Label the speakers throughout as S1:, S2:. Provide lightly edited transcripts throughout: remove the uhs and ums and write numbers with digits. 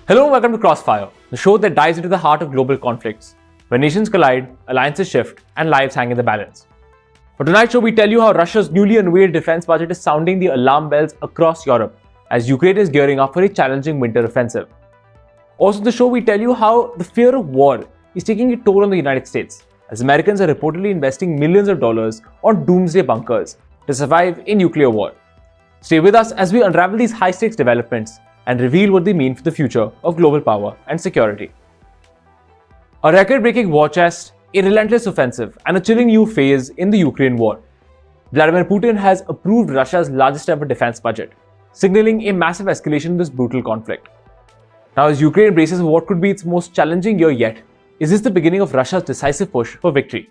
S1: Hello and welcome to Crossfire, the show that dives into the heart of global conflicts, where nations collide, alliances shift, and lives hang in the balance. For tonight's show, we tell you how Russia's newly unveiled defense budget is sounding the alarm bells across Europe as Ukraine is gearing up for a challenging winter offensive. Also, in the show, we tell you how the fear of war is taking a toll on the United States, as Americans are reportedly investing millions of dollars on doomsday bunkers to survive a nuclear war. Stay with us as we unravel these high-stakes developments and reveal what they mean for the future of global power and security. A record-breaking war chest, a relentless offensive, and a chilling new phase in the Ukraine war. Vladimir Putin has approved Russia's largest ever defense budget, signaling a massive escalation in this brutal conflict. Now, as Ukraine braces for what could be its most challenging year yet, is this the beginning of Russia's decisive push for victory?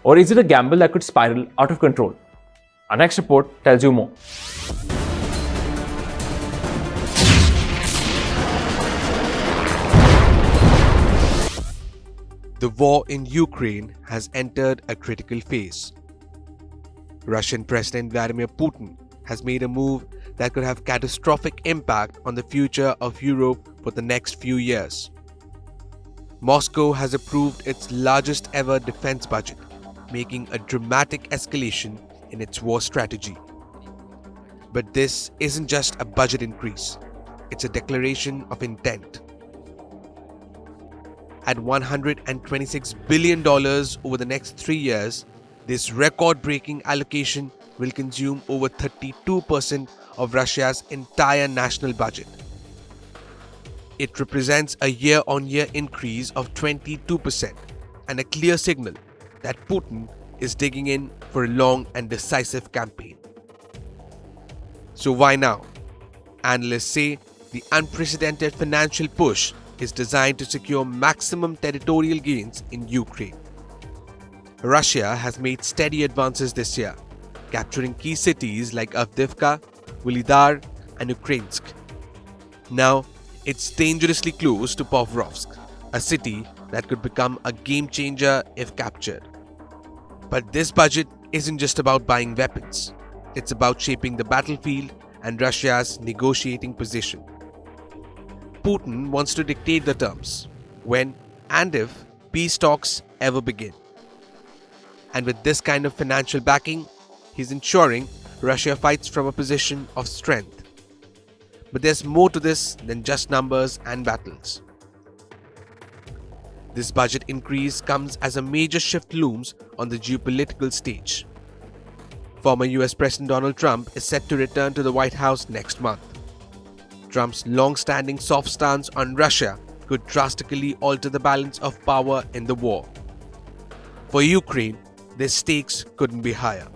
S1: Or is it a gamble that could spiral out of control? Our next report tells you more.
S2: The war in Ukraine has entered a critical phase. Russian President Vladimir Putin has made a move that could have catastrophic impact on the future of Europe for the next few years. Moscow has approved its largest ever defense budget, making a dramatic escalation in its war strategy. But this isn't just a budget increase, it's a declaration of intent. At $126 billion over the next 3 years, this record-breaking allocation will consume over 32% of Russia's entire national budget. It represents a year-on-year increase of 22% and a clear signal that Putin is digging in for a long and decisive campaign. So why now? Analysts say the unprecedented financial push is designed to secure maximum territorial gains in Ukraine. Russia has made steady advances this year, capturing key cities like Avdiivka, Volodar, and Ukrainsk. Now, it's dangerously close to Pokrovsk, a city that could become a game changer if captured. But this budget isn't just about buying weapons. It's about shaping the battlefield and Russia's negotiating position. Putin wants to dictate the terms, when and if peace talks ever begin. And with this kind of financial backing, he's ensuring Russia fights from a position of strength. But there's more to this than just numbers and battles. This budget increase comes as a major shift looms on the geopolitical stage. Former US President Donald Trump is set to return to the White House next month. Trump's long-standing soft stance on Russia could drastically alter the balance of power in the war. For Ukraine, the stakes couldn't be higher.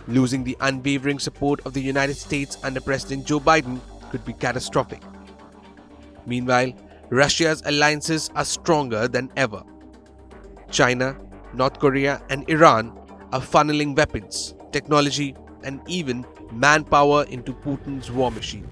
S2: Losing the unwavering support of the United States under President Joe Biden could be catastrophic. Meanwhile, Russia's alliances are stronger than ever. China, North Korea, and Iran are funneling weapons, technology, and even manpower into Putin's war machine.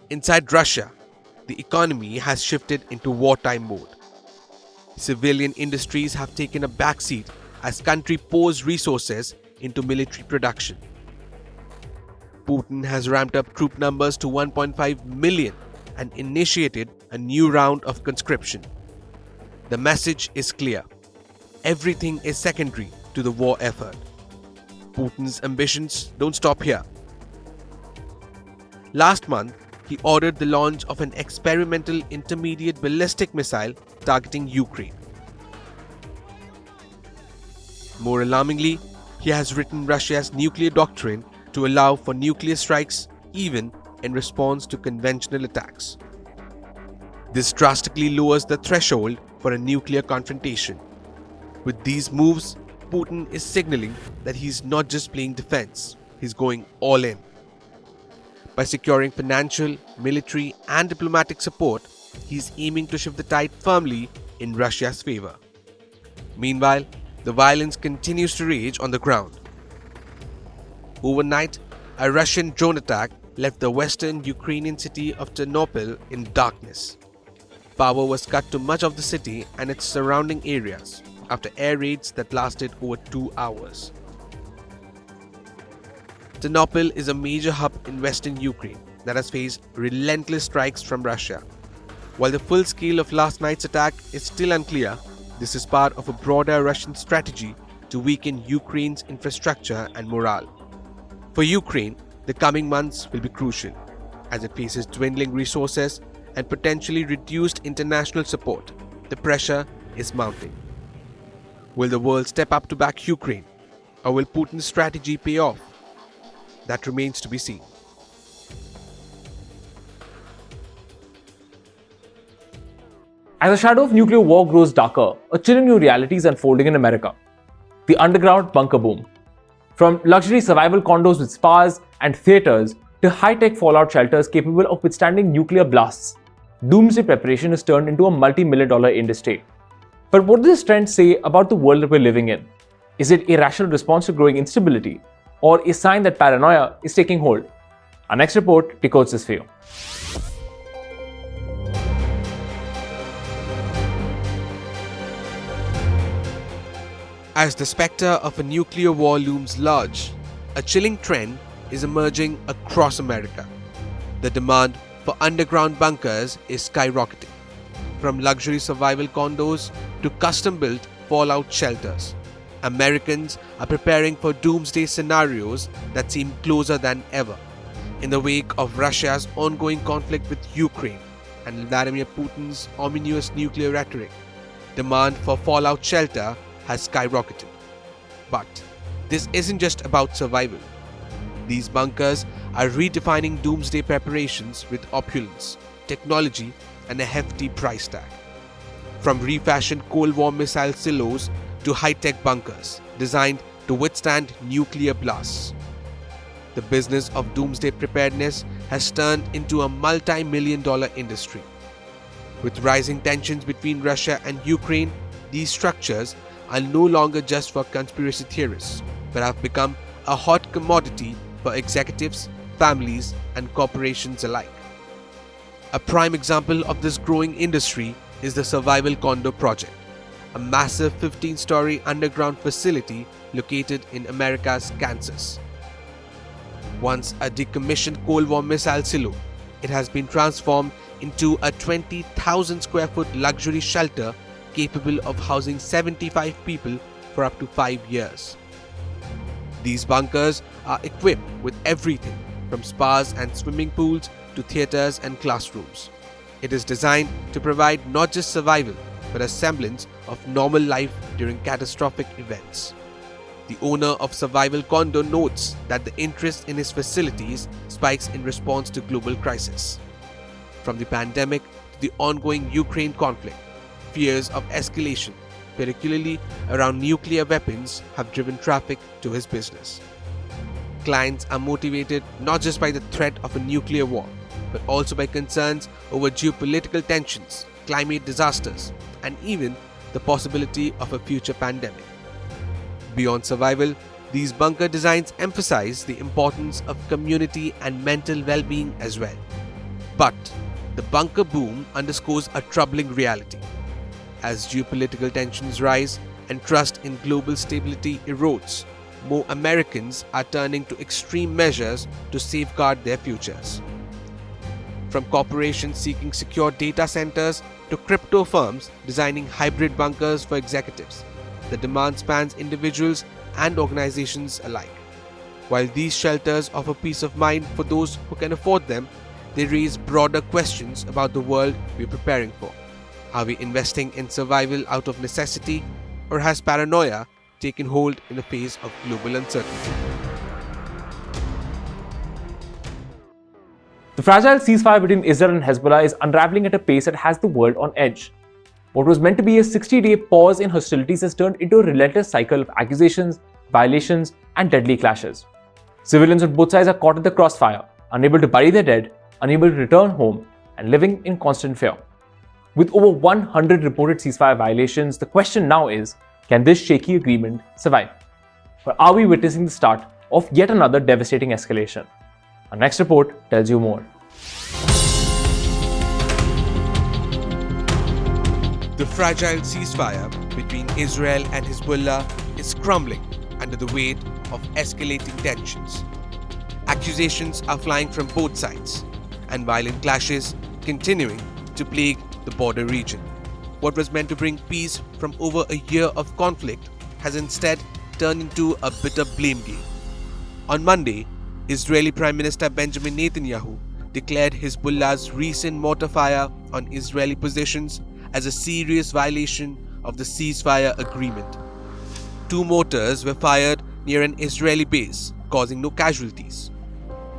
S2: Inside Russia, the economy has shifted into wartime mode. Civilian industries have taken a backseat as country pours resources into military production. Putin has ramped up troop numbers to 1.5 million and initiated a new round of conscription. The message is clear. Everything is secondary to the war effort. Putin's ambitions don't stop here. Last month, he ordered the launch of an experimental intermediate ballistic missile targeting Ukraine. More alarmingly, he has written Russia's nuclear doctrine to allow for nuclear strikes even in response to conventional attacks. This drastically lowers the threshold for a nuclear confrontation. With these moves, Putin is signaling that he's not just playing defense, he's going all in. By securing financial, military, and diplomatic support, he's aiming to shift the tide firmly in Russia's favor. Meanwhile, the violence continues to rage on the ground. Overnight, a Russian drone attack left the western Ukrainian city of Ternopil in darkness. Power was cut to much of the city and its surrounding areas after air raids that lasted over 2 hours. Ternopil is a major hub in western Ukraine, that has faced relentless strikes from Russia. While the full scale of last night's attack is still unclear, this is part of a broader Russian strategy to weaken Ukraine's infrastructure and morale. For Ukraine, the coming months will be crucial as it faces dwindling resources and potentially reduced international support. The pressure is mounting. Will the world step up to back Ukraine, or will Putin's strategy pay off? That remains to be seen.
S1: As the shadow of nuclear war grows darker, a chilling new reality is unfolding in America. The underground bunker boom. From luxury survival condos with spas and theaters to high-tech fallout shelters capable of withstanding nuclear blasts, Doomsday preparation is turned into a multi-million-dollar industry. But what does this trend say about the world that we're living in? Is it a rational response to growing instability, or a sign that paranoia is taking hold? Our next report decodes this for you.
S2: As the spectre of a nuclear war looms large, a chilling trend is emerging across America. The demand for underground bunkers is skyrocketing, from luxury survival condos to custom-built fallout shelters. Americans are preparing for doomsday scenarios that seem closer than ever. In the wake of Russia's ongoing conflict with Ukraine and Vladimir Putin's ominous nuclear rhetoric, demand for fallout shelter has skyrocketed. But this isn't just about survival. These bunkers are redefining doomsday preparations with opulence, technology, and a hefty price tag. From refashioned Cold War missile silos to high-tech bunkers designed to withstand nuclear blasts. The business of doomsday preparedness has turned into a multi-million-dollar industry. With rising tensions between Russia and Ukraine, these structures are no longer just for conspiracy theorists, but have become a hot commodity for executives, families, and corporations alike. A prime example of this growing industry is the Survival Condo Project, a massive 15-story underground facility located in America's Kansas. Once a decommissioned Cold War missile silo, it has been transformed into a 20,000 square foot luxury shelter capable of housing 75 people for up to 5 years. These bunkers are equipped with everything from spas and swimming pools to theaters and classrooms. It is designed to provide not just survival, but a semblance of normal life during catastrophic events. The owner of Survival Condo notes that the interest in his facilities spikes in response to global crisis. From the pandemic to the ongoing Ukraine conflict, fears of escalation, particularly around nuclear weapons, have driven traffic to his business. Clients are motivated not just by the threat of a nuclear war, but also by concerns over geopolitical tensions, climate disasters, and even the possibility of a future pandemic. Beyond survival, these bunker designs emphasize the importance of community and mental well-being as well. But the bunker boom underscores a troubling reality. As geopolitical tensions rise and trust in global stability erodes, more Americans are turning to extreme measures to safeguard their futures. From corporations seeking secure data centers to crypto firms designing hybrid bunkers for executives, the demand spans individuals and organizations alike. While these shelters offer peace of mind for those who can afford them, they raise broader questions about the world we're preparing for. Are we investing in survival out of necessity, or has paranoia taken hold in the face of global uncertainty?
S1: The fragile ceasefire between Israel and Hezbollah is unraveling at a pace that has the world on edge. What was meant to be a 60-day pause in hostilities has turned into a relentless cycle of accusations, violations, and deadly clashes. Civilians on both sides are caught in the crossfire, unable to bury their dead, unable to return home, and living in constant fear. With over 100 reported ceasefire violations, the question now is, can this shaky agreement survive? Or are we witnessing the start of yet another devastating escalation? Our next report tells you more.
S2: The fragile ceasefire between Israel and Hezbollah is crumbling under the weight of escalating tensions. Accusations are flying from both sides, and violent clashes continuing to plague the border region. What was meant to bring peace from over a year of conflict has instead turned into a bitter blame game. On Monday, Israeli Prime Minister Benjamin Netanyahu declared Hezbollah's recent mortar fire on Israeli positions as a serious violation of the ceasefire agreement. 2 mortars were fired near an Israeli base, causing no casualties.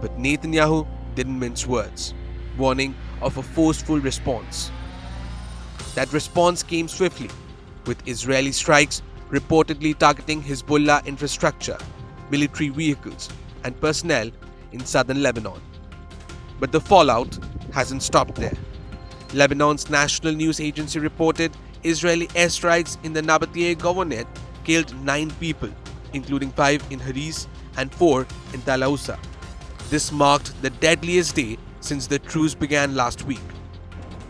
S2: But Netanyahu didn't mince words, warning of a forceful response. That response came swiftly, with Israeli strikes reportedly targeting Hezbollah infrastructure, military vehicles, and personnel in southern Lebanon. But the fallout hasn't stopped there. Lebanon's national news agency reported Israeli airstrikes in the Nabatea Governorate killed 9 people, including 5 in Haris and 4 in Talausa. This marked the deadliest day since the truce began last week.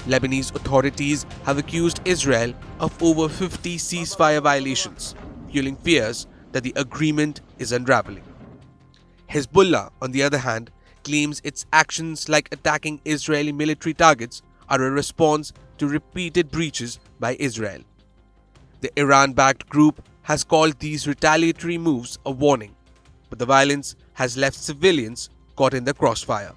S2: Lebanese authorities have accused Israel of over 50 ceasefire violations, fueling fears that the agreement is unraveling. Hezbollah, on the other hand, claims its actions like attacking Israeli military targets are a response to repeated breaches by Israel. The Iran-backed group has called these retaliatory moves a warning, but the violence has left civilians caught in the crossfire.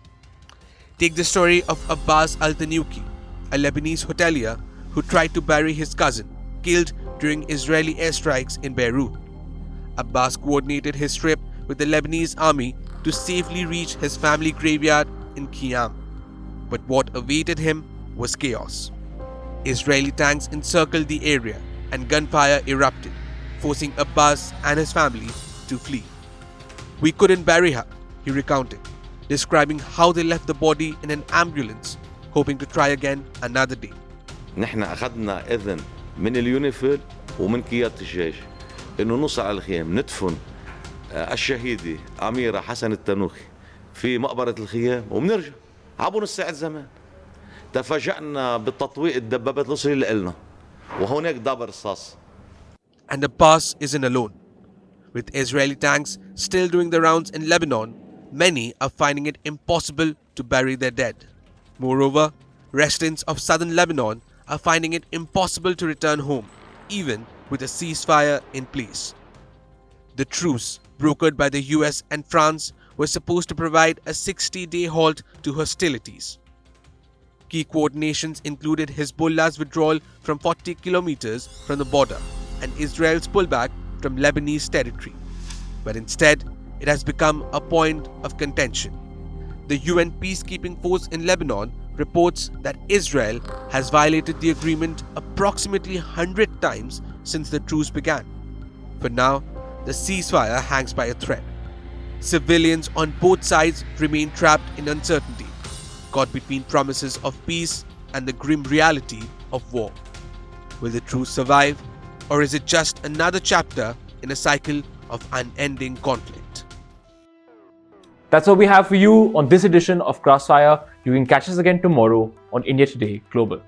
S2: Take the story of Abbas al-Tanuki, a Lebanese hotelier who tried to bury his cousin, killed during Israeli airstrikes in Beirut. Abbas coordinated his trip with the Lebanese army to safely reach his family graveyard in Qiyam. But what awaited him was chaos. Israeli tanks encircled the area and gunfire erupted, forcing Abbas and his family to flee. "We couldn't bury her," he recounted, describing how they left the body in an ambulance, hoping to try again another day.
S3: نحن أخذنا إذن من اليونيفيل ومن قيادة الجيش إنه نوصل على الخيام ندفن الشهيدة أميرة حسن التنوخي في مقبرة الخيام وبنرجع عبون الساعة زمان. تفاجأنا بالتطويق الدبابات الإسرائيلية لنا وهناك ضرب رصاص.
S2: And Abbas isn't alone. With Israeli tanks still doing the rounds in Lebanon, many are finding it impossible to bury their dead. Moreover, residents of southern Lebanon are finding it impossible to return home, even with a ceasefire in place. The truce, brokered by the US and France, was supposed to provide a 60-day halt to hostilities. Key coordinations included Hezbollah's withdrawal from 40 kilometers from the border and Israel's pullback from Lebanese territory. But instead, it has become a point of contention. The UN peacekeeping force in Lebanon reports that Israel has violated the agreement approximately 100 times since the truce began. For now, the ceasefire hangs by a thread. Civilians on both sides remain trapped in uncertainty, caught between promises of peace and the grim reality of war. Will the truce survive, or is it just another chapter in a cycle of unending conflict?
S1: That's what we have for you on this edition of Crossfire. You can catch us again tomorrow on India Today Global.